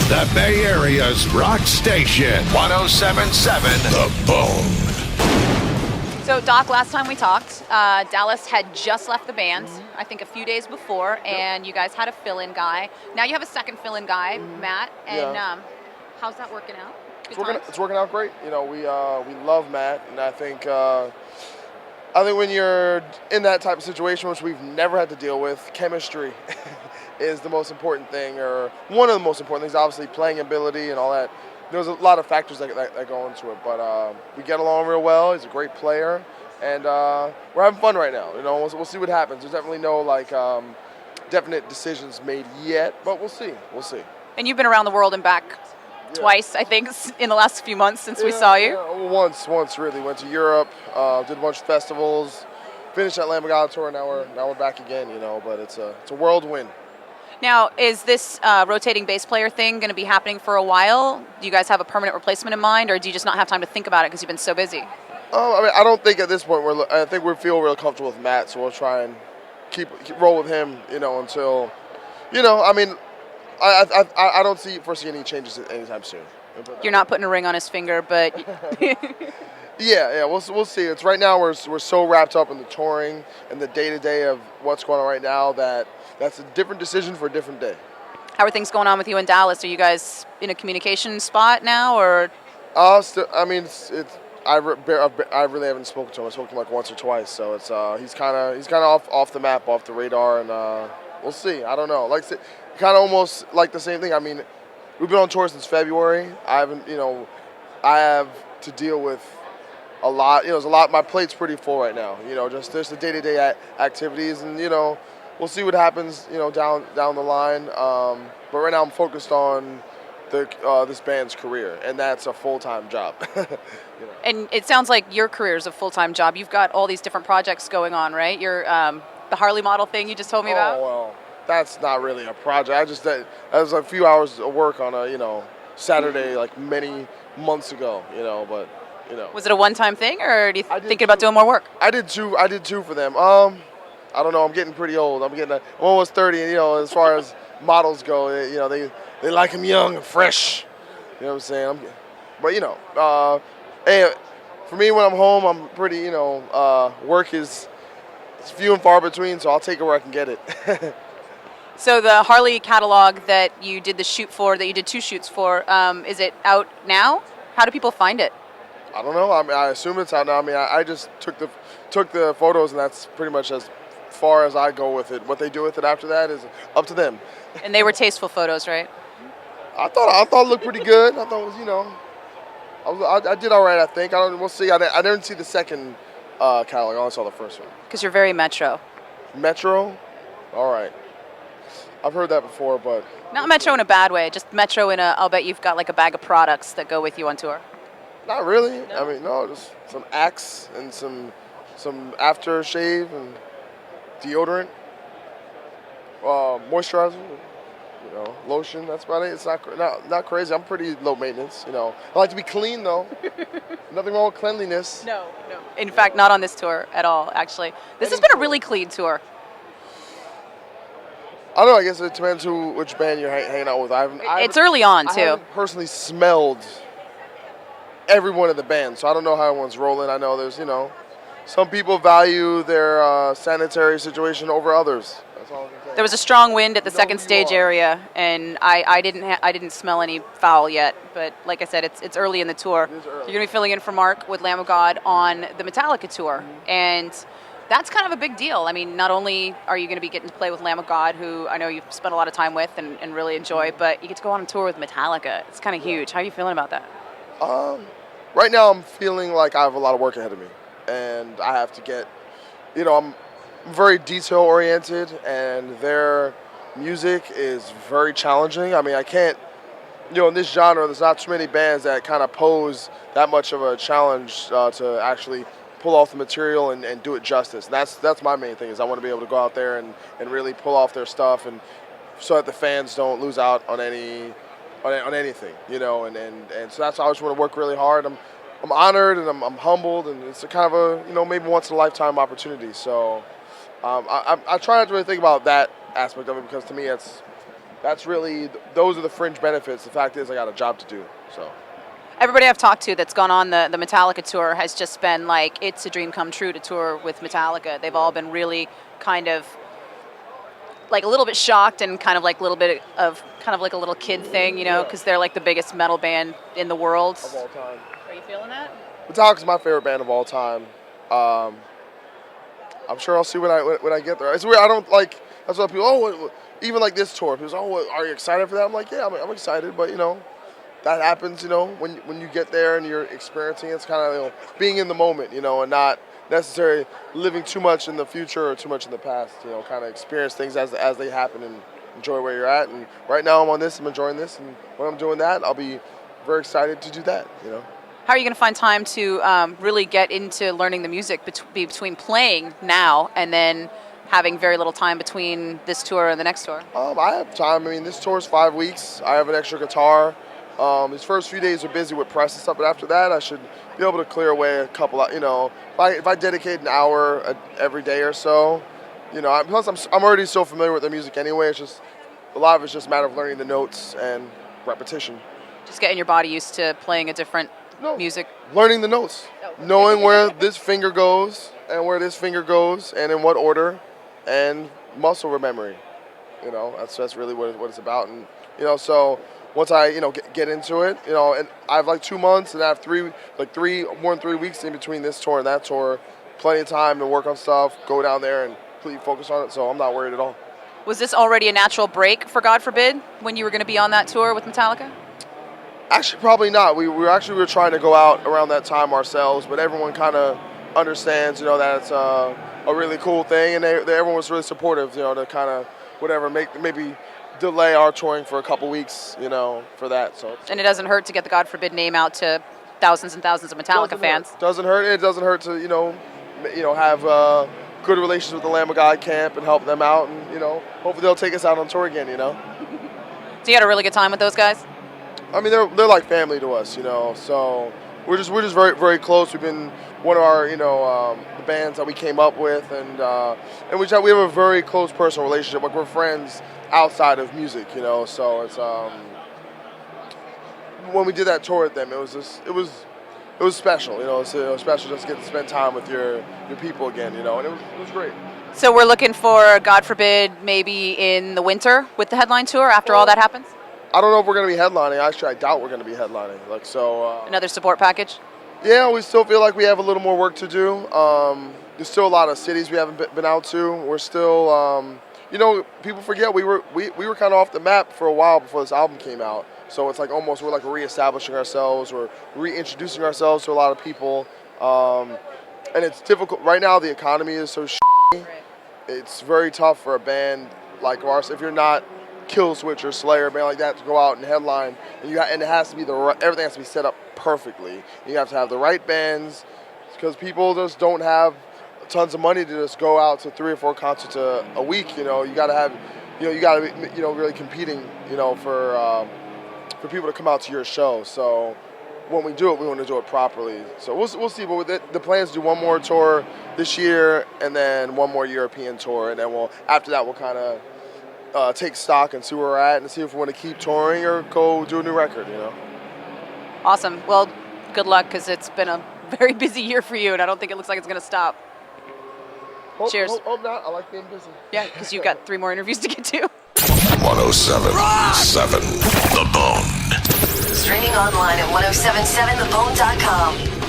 The Bay Area's rock station, 107.7 The Bone. So, Doc, last time we talked, Dallas had just left the band, I think a few days before, and you guys had a fill-in guy. Now you have a second fill-in guy, Matt, and how's that working out? It's working out great. You know, we love Matt, and I think when you're in that type of situation, which we've never had to deal with, chemistry is the most important thing, or one of the most important things. Obviously, playing ability and all that. There's a lot of factors that go into it, but we get along real well. He's a great player, and we're having fun right now. You know, we'll see what happens. There's definitely no definite decisions made yet, but we'll see. We'll see. And you've been around the world and back twice, I think, in the last few months since we saw you. Yeah, once really. Went to Europe, did a bunch of festivals, finished that Lamb of God tour. Now we're back again. You know, but it's a whirlwind. Now, is this rotating bass player thing going to be happening for a while? Do you guys have a permanent replacement in mind, or do you just not have time to think about it because you've been so busy? I don't think at this point I think we feel real comfortable with Matt, so we'll try and keep roll with him, you know, until, you know, I mean, I don't foresee any changes anytime soon. You're not putting a ring on his finger, but yeah, we'll see. It's right now we're so wrapped up in the touring and the day-to-day of what's going on right now that's a different decision for a different day. How are things going on with you in Dallas? Are you guys in a communication spot now, or? I really haven't spoken to him. I spoke to him like once or twice, so it's he's kind of off the map, off the radar, and we'll see. I don't know. Like kind of almost like the same thing. I mean, we've been on tour since February. I have to deal with a lot. You know, there's a lot. My plate's pretty full right now. You know, just there's the day-to-day activities, and you know, we'll see what happens. You know, down the line. But right now, I'm focused on this band's career, and that's a full-time job. You know. And it sounds like your career is a full-time job. You've got all these different projects going on, right? You're the Harley model thing you just told me about. Oh well, that's not really a project. That was a few hours of work on a Saturday like many months ago. You know, but you know. Was it a one-time thing, or are you thinking about doing more work? I did two for them. I don't know. I'm getting pretty old. I'm almost 30, and you know, as far as models go, they like them young and fresh. You know what I'm saying? But you know, hey, for me when I'm home, I'm pretty. Work is few and far between, so I'll take it where I can get it. So the Harley catalog that you did that you did 2 shoots for, is it out now? How do people find it? I don't know. I assume it's out now. I mean, I just took the photos, and that's pretty much as far as I go with it. What they do with it after that is up to them. And they were tasteful photos, right? I thought it looked pretty good. I thought it was, I did all right, I think. We'll see. I didn't see the second catalog. I only saw the first one. Because you're very metro. Metro? All right. I've heard that before, but... Not metro in a bad way, just metro in I'll bet you've got like a bag of products that go with you on tour. Not really. No? I mean, no, just some Axe and some aftershave and deodorant, moisturizer, lotion. That's about it. It's not crazy. I'm pretty low maintenance. I like to be clean though. Nothing wrong with cleanliness. No. In fact, not on this tour at all. Actually, this has been a really clean tour. I don't know. I guess it depends which band you're hanging out with. It's early on too. I haven't personally smelled every one of the bands, so I don't know how everyone's rolling. I know there's some people value their sanitary situation over others. That's all I can say. There was a strong wind at the second stage area, and I didn't smell any foul yet. But like I said, it's early in the tour. It is early. You're gonna be filling in for Mark with Lamb of God on the Metallica tour, and that's kind of a big deal. I mean, not only are you going to be getting to play with Lamb of God, who I know you've spent a lot of time with and really enjoy, but you get to go on a tour with Metallica. It's kind of huge. How are you feeling about that? Right now I'm feeling like I have a lot of work ahead of me, and I have to get, I'm very detail oriented, and their music is very challenging. I mean, I can't, in this genre, there's not too many bands that kind of pose that much of a challenge to actually pull off the material and do it justice. And that's my main thing, is I want to be able to go out there and really pull off their stuff, and so that the fans don't lose out on anything, and so that's why I just want to work really hard. I'm honored, and I'm humbled, and it's a kind of a maybe once in a lifetime opportunity. So I try not to really think about that aspect of it, because to me that's that's really, those are the fringe benefits. The fact is I got a job to do, so. Everybody I've talked to that's gone on the Metallica tour has just been like, it's a dream come true to tour with Metallica. They've all been really kind of like a little bit shocked and kind of like a little bit of kind of like a little kid thing, you know, because they're like the biggest metal band in the world. Of all time. Are you feeling that? Metallica's my favorite band of all time. I'm sure I'll see when I get there. It's weird. I don't like. That's what people. Even like this tour. People say, "Oh, are you excited for that?" I'm like, "Yeah, I'm excited." But that happens. When you get there and you're experiencing it, it's kind of being in the moment. And not necessarily living too much in the future or too much in the past. Kind of experience things as they happen and enjoy where you're at. And right now I'm on this. I'm enjoying this, and when I'm doing that, I'll be very excited to do that. How are you going to find time to really get into learning the music between playing now and then having very little time between this tour and the next tour? I have time. I mean, this tour is 5 weeks. I have an extra guitar. These first few days are busy with press and stuff, but after that, I should be able to clear away a couple. If I dedicate an hour every day or so, plus I'm already so familiar with the music anyway. It's just a lot of it's just a matter of learning the notes and repetition. Just getting your body used to playing a different music. Learning the notes, knowing where this finger goes and where this finger goes and in what order, and muscle memory. That's really what it's about. And so once I get into it, and I have like 2 months, and I have more than 3 weeks in between this tour and that tour, plenty of time to work on stuff, go down there and completely focus on it. So I'm not worried at all. Was this already a natural break for God Forbid when you were going to be on that tour with Metallica? Actually, probably not. We were trying to go out around that time ourselves, but everyone kind of understands, that it's a really cool thing, and everyone was really supportive, to kind of maybe delay our touring for a couple weeks, for that. So. And it doesn't hurt to get the God Forbid name out to thousands and thousands of Metallica fans. Doesn't hurt. It doesn't hurt to have good relations with the Lamb of God camp and help them out, and hopefully they'll take us out on tour again. So you had a really good time with those guys? I mean, they're like family to us, so we're just very, very close. We've been one of our, the bands that we came up with, and we have a very close personal relationship. Like, we're friends outside of music, so it's, when we did that tour with them, it was special, it was special just to get to spend time with your people again, and it was great. So we're looking for, God Forbid, maybe in the winter with the headline tour after all that happens? I don't know if we're going to be headlining. Actually, I doubt we're going to be headlining. Another support package? Yeah, we still feel like we have a little more work to do. There's still a lot of cities we haven't been out to. We're still, people forget we were kind of off the map for a while before this album came out. So it's like almost we're like reestablishing ourselves, we're reintroducing ourselves to a lot of people, and it's difficult right now. The economy is so shitty. It's very tough for a band like ours if you're not Killswitch or Slayer, a band like that, to go out and headline, and it has to be everything has to be set up perfectly. You have to have the right bands, because people just don't have tons of money to just go out to 3 or 4 concerts a week. You got to have, you got to be, really competing, for people to come out to your show. So when we do it, we want to do it properly. So we'll see. But with the plans to do one more tour this year, and then one more European tour, and then after that we'll kind of take stock and see where we're at and see if we want to keep touring or go do a new record, Awesome. Well, good luck, because it's been a very busy year for you, and I don't think it looks like it's going to stop. Cheers. Hope not. I like being busy. Yeah, because you've got 3 more interviews to get to. 107.7 The Bone. Streaming online at 1077thebone.com.